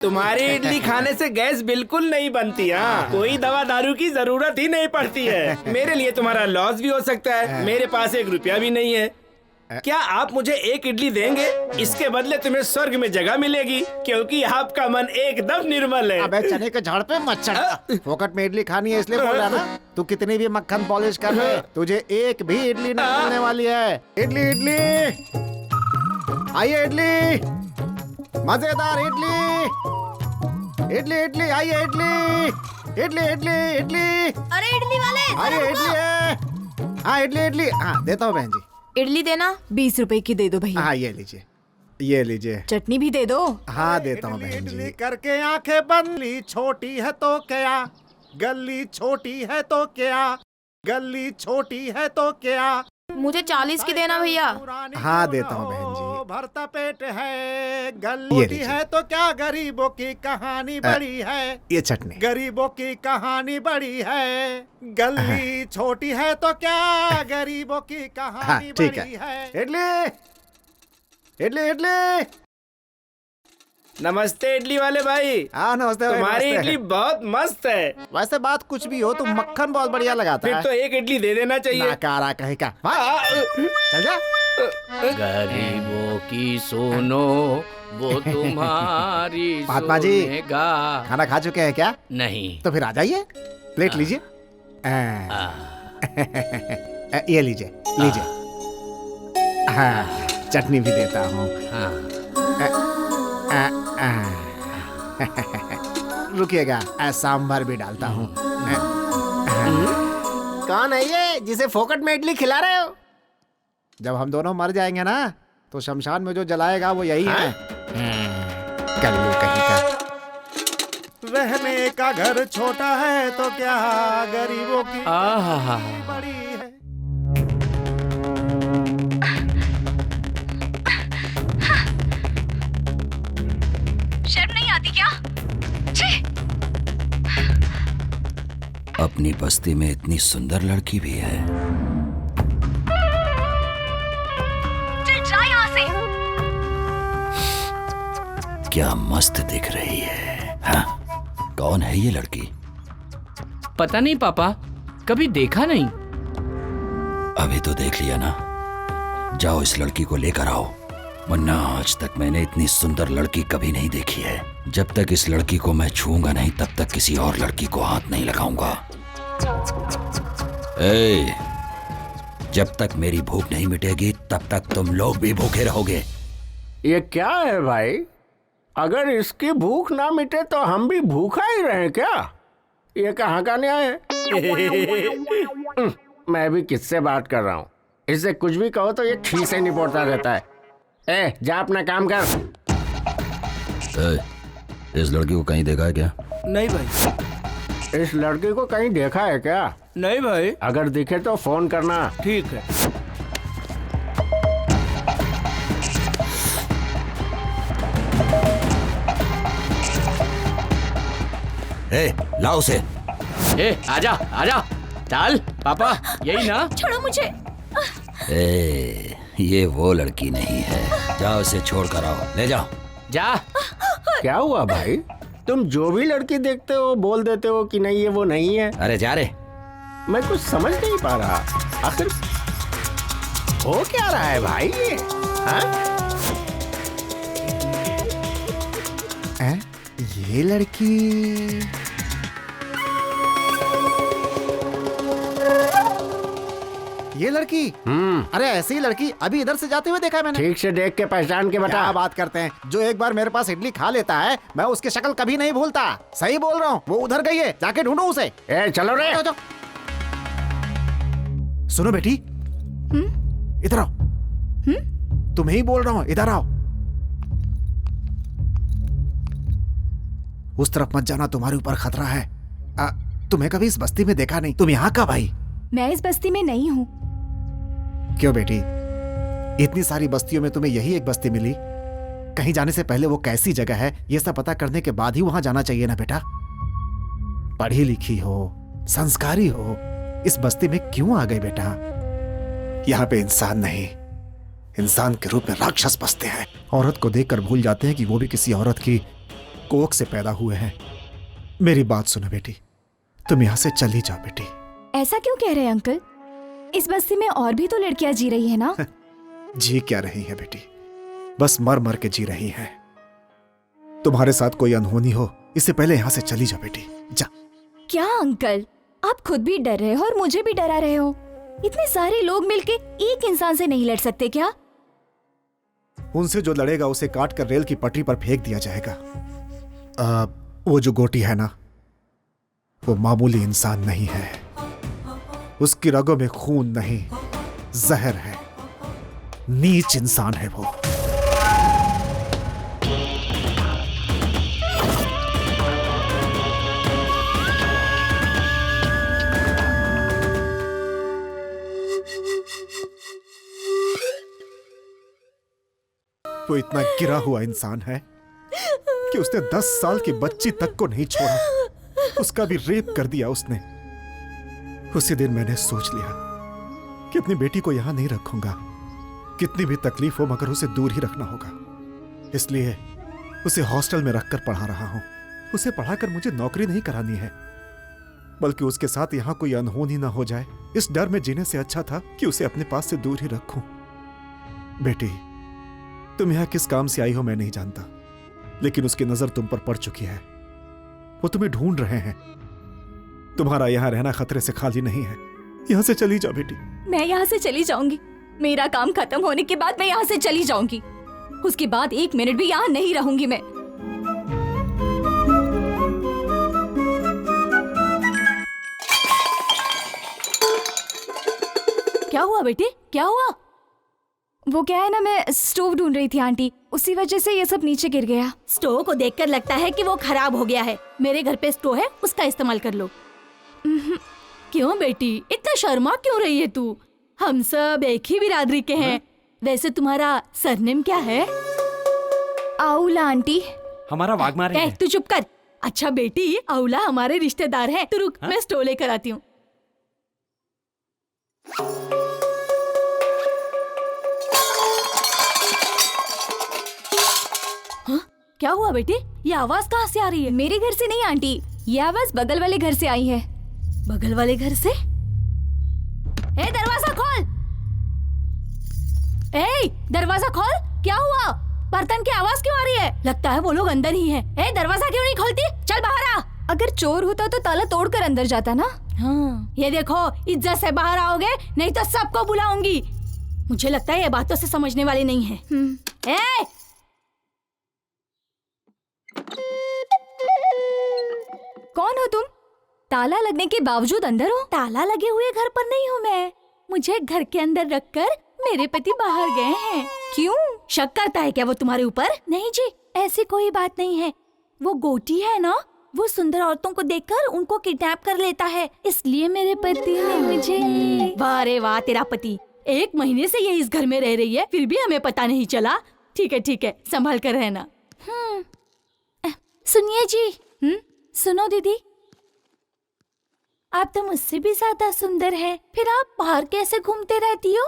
तुम्हारी इडली खाने से गैस बिल्कुल नहीं बनती। हाँ, कोई दवा दारू की जरूरत ही नहीं पड़ती है। मेरे लिए तुम्हारा लॉस भी हो सकता है। मेरे पास 1 रुपया भी नहीं है। क्या आप मुझे 1 इडली देंगे? इसके बदले तुम्हें स्वर्ग में जगह मिलेगी, क्योंकि आपका मन एकदम निर्मल है। अबे चने के झाड़ पे मत चढ़। फोकट में इडली खानी है इसलिए बोल रहा ना। तू कितनी भी मक्खन पॉलिश कर ले, तुझे 1 भी इडली नहीं मिलने वाली है। इडली इडली आइए, इडली मजेदार इडली, इडली इडली आइए, इडली इडली इडली इडली। अरे इडली वाले, आइए इडली है। हाँ इडली इडली, हाँ देता हूँ बहन जी। इडली देना। 20 रुपए की दे दो भैया। हाँ ये लीजिए, ये लीजिए। चटनी भी दे दो। हाँ देता हूँ बहन जी। करके आंखें बंद, छोटी है तो क्या, गली छोटी है तो क्या, गली छोटी है तो क्या। मुझे 40 की देना भैया। हाँ देता हूँ बहन जी। भरता पेट है, गली है तो क्या, गरीबों की कहानी बड़ी है। ये चटनी। गरीबों की कहानी बड़ी है, गली छोटी है तो क्या, गरीबों की कहानी बड़ी है। इडली इडली इडली। नमस्ते इडली वाले भाई। हाँ नमस्ते। तुम्हारी इडली बहुत मस्त है। वैसे बात कुछ भी हो, तुम मक्खन बहुत बढ़िया लगाता फिर है। तो 1 इडली दे देना चाहिए। नाकारा कहीं का। चल जा। गरीबों की सुनो, वो तुम्हारी महात्मा जी, सुनेगा। खाना खा चुके हैं क्या? नहीं। तो फिर आ जाइए, प्लेट लीजिए। ये लीजिए लीजिए। हाँ चटनी भी देता हूँ। रुकिएगा, सांभर भी डालता हूँ। कौन है ये जिसे फोकट में इडली खिला रहे हो? जब हम दोनों मर जाएंगे ना, तो शमशान में जो जलाएगा वो यही है। कल्लू कहीं का। रहने का घर छोटा है तो क्या, गरीबों की बड़ी है। शर्म नहीं आती क्या? अपनी बस्ती में इतनी सुंदर लड़की भी है। चल जा यहाँ से। क्या मस्त दिख रही है। हाँ? कौन है ये लड़की? पता नहीं पापा, कभी देखा नहीं। अभी तो देख लिया ना। जाओ इस लड़की को लेकर आओ, वरना आज तक मैंने इतनी सुंदर लड़की कभी नहीं देखी है। जब तक इस लड़की को मैं छूऊंगा नहीं, तब तक किसी और लड़की को हाथ नहीं लगाऊंगा। ए, जब तक मेरी भूख नहीं मिटेगी तब तक तुम लोग भी भूखे रहोगे। ये क्या है भाई? अगर इसकी भूख ना मिटे तो हम भी भूखा ही रहे क्या? ये कहाँ का न्याय है? मैं भी किससे बात कर रहा हूँ? इससे कुछ भी कहो तो ये ठीक से निपोड़ता रहता है। ए, जा अपना काम कर। इस लड़की को कहीं देखा है क्या? नहीं भाई। इस लड़की को कहीं देखा है क्या? नहीं भाई। अगर दिखे तो फोन करना। ठीक है। ए, लाओ उसे। ए, आजा आजा। चल पापा, यही ना? छोड़ो मुझे। ए, ये वो लड़की नहीं है। जाओ उसे छोड़ कर आओ, ले जाओ। जा। क्या हुआ भाई? तुम जो भी लड़की देखते हो बोल देते हो कि नहीं ये वो नहीं है। अरे जा रे। मैं कुछ समझ नहीं पा रहा, आखिर हो क्या रहा है भाई ये? ये लड़की ये लड़की अरे ऐसी ही लड़की अभी इधर से जाते हुए देखा है मैंने। ठीक से देख के पहचान के बता। क्या बात करते हैं? जो एक बार मेरे पास इडली खा लेता है, मैं उसकी शक्ल कभी नहीं भूलता। सही बोल रहा हूँ, वो उधर गई है, जाके ढूंढो उसे। ए, चलो रे। जाओ, जाओ। सुनो बेटी, इधर आओ। तुम्हें ही बोल रहा हूँ, इधर आओ। उस तरफ मत जाना, तुम्हारे ऊपर खतरा है। तुम्हें कभी इस बस्ती में देखा नहीं। तुम यहाँ का भाई? मैं इस बस्ती में नहीं हूँ। क्यों बेटी, इतनी सारी बस्तियों में तुम्हें यही एक बस्ती मिली? कहीं जाने से पहले वो कैसी जगह है ये सब पता करने के बाद ही वहां जाना चाहिए ना बेटा। पढ़ी लिखी हो, संस्कारी हो, इस बस्ती में क्यों आ गई बेटा? यहाँ पे इंसान नहीं, इंसान के रूप में राक्षस बसते हैं। औरत को देखकर भूल जाते हैं कि वो भी किसी औरत की कोख से पैदा हुए हैं। मेरी बात सुनो बेटी, तुम यहाँ से चली जाओ बेटी। ऐसा क्यों कह रहे हैं अंकल? इस बस्ती में और भी तो लड़कियां जी रही है ना। जी क्या रही है बेटी, बस मर मर के जी रही है। तुम्हारे साथ कोई अनहोनी हो इससे पहले यहाँ से चली जाओ बेटी, जा। क्या अंकल, आप खुद भी डर रहे हो और मुझे भी डरा रहे हो। इतने सारे लोग मिलके एक इंसान से नहीं लड़ सकते क्या? उनसे जो लड़ेगा उसे काट कर रेल की पटरी पर फेंक दिया जाएगा। वो जो गोटी है ना, वो मामूली इंसान नहीं है। उसकी रगों में खून नहीं, जहर है। नीच इंसान है वो। वो इतना गिरा हुआ इंसान है कि उसने 10 साल की बच्ची तक को नहीं छोड़ा। उसका भी रेप कर दिया उसने। उसी दिन मैंने सोच लिया कि अपनी बेटी को यहां नहीं रखूंगा। कितनी भी तकलीफ हो मगर उसे दूर ही रखना होगा। इसलिए उसे हॉस्टल में रखकर पढ़ा रहा हूं। उसे पढ़ाकर मुझे नौकरी नहीं करानी है, बल्कि उसके साथ यहां कोई अनहोनी ना हो जाए, इस डर में जीने से अच्छा था कि उसे अपने पास से दूर ही रखूं। बेटी, तुम यहां किस काम से आई हो मैं नहीं जानता, लेकिन उसकी नजर तुम पर पड़ चुकी है। वो तुम्हें ढूंढ रहे हैं। तुम्हारा यहां रहना खतरे से खाली नहीं है। यहां से चली जाओ बेटी। मैं यहाँ से चली जाऊंगी। मेरा काम खत्म होने के बाद मैं यहाँ से चली जाऊंगी। उसके बाद 1 मिनट भी यहाँ नहीं रहूंगी मैं। क्या हुआ बेटे, क्या हुआ? वो क्या है ना, मैं स्टोव ढूंढ रही थी आंटी, उसी वजह से ये सब नीचे गिर गया। स्टोव को देखकर लगता है कि वो खराब हो गया है। मेरे घर पे स्टोव है, उसका इस्तेमाल कर लो। क्यों बेटी, इतना शर्मा क्यों रही है तू? हम सब एक ही बिरादरी के हैं। वैसे तुम्हारा सरनेम क्या है? आउला आंटी। हमारा वाघमारे है। तू चुप कर। अच्छा बेटी, आउला हमारे रिश्तेदार हैं। तू रुक, मैं स्टोव लेकर आती हूँ। क्या हुआ बेटी, ये आवाज कहाँ से आ रही है? मेरे घर से नहीं आंटी, ये आवाज बगल वाले घर से आई है। बगल वाले घर से? ए दरवाजा खोल! ए दरवाजा खोल! क्या हुआ? बर्तन की आवाज क्यों आ रही है? लगता है वो लोग अंदर ही हैं। ए दरवाजा क्यों नहीं खोलती? चल बाहर आ। अगर चोर होता तो ताला तोड़कर अंदर जाता ना। हाँ, ये देखो, इज्जत से बाहर आओगे नहीं तो सबको बुलाऊंगी। मुझे लगता है ये बातों से समझने वाली नहीं है। ए कौन हो तुम? ताला लगने के बावजूद अंदर हो? ताला लगे हुए घर पर नहीं हूँ मैं। मुझे घर के अंदर रखकर मेरे पति बाहर गए हैं। क्यों? शक करता है क्या वो तुम्हारे ऊपर? नहीं जी, ऐसी कोई बात नहीं है। वो गोटी है ना, वो सुंदर औरतों को देखकर उनको किडनैप कर लेता है, इसलिए मेरे पति ने मुझे। वाह रे वाह, तेरा पति 1 महीने से ये इस घर में रह रही है, फिर भी हमें पता नहीं चला। ठीक है, संभाल कर रहना। सुनिए जी। सुनो दीदी, आप तो मुझसे भी ज्यादा सुंदर हैं, फिर आप बाहर कैसे घूमते रहती हो?